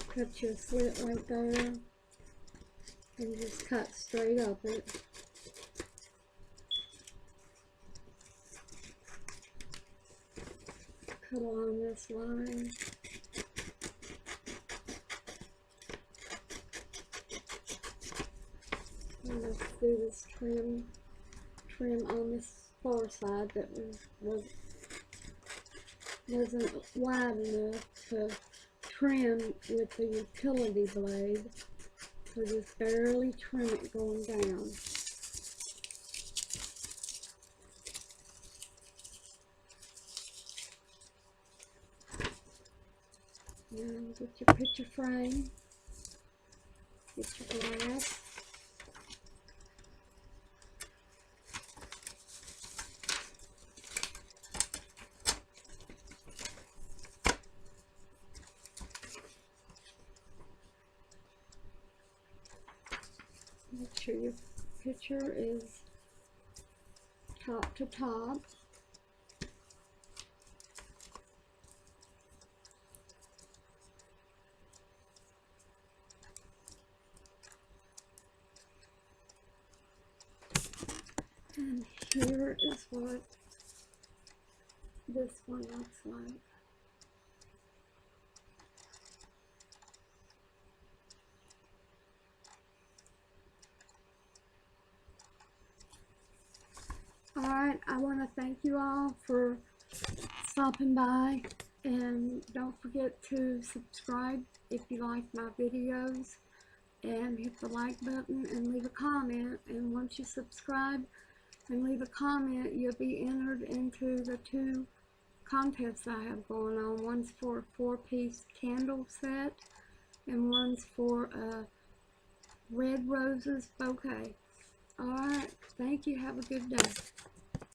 S1: cut your slit right there and just cut straight up it. Cut along this line. And let's do this trim on this far side that wasn't wide enough to trim with the utility blade. So just barely trim it going down. Now get your picture frame, get your glass. Make sure your picture is top to top. And here is what this one looks like. Alright, I want to thank you all for stopping by, and don't forget to subscribe if you like my videos, and hit the like button and leave a comment. And once you subscribe and leave a comment, you'll be entered into the 2 contests I have going on. One's for a 4-piece candle set, and one's for a red roses bouquet. Alright, thank you. Have a good day.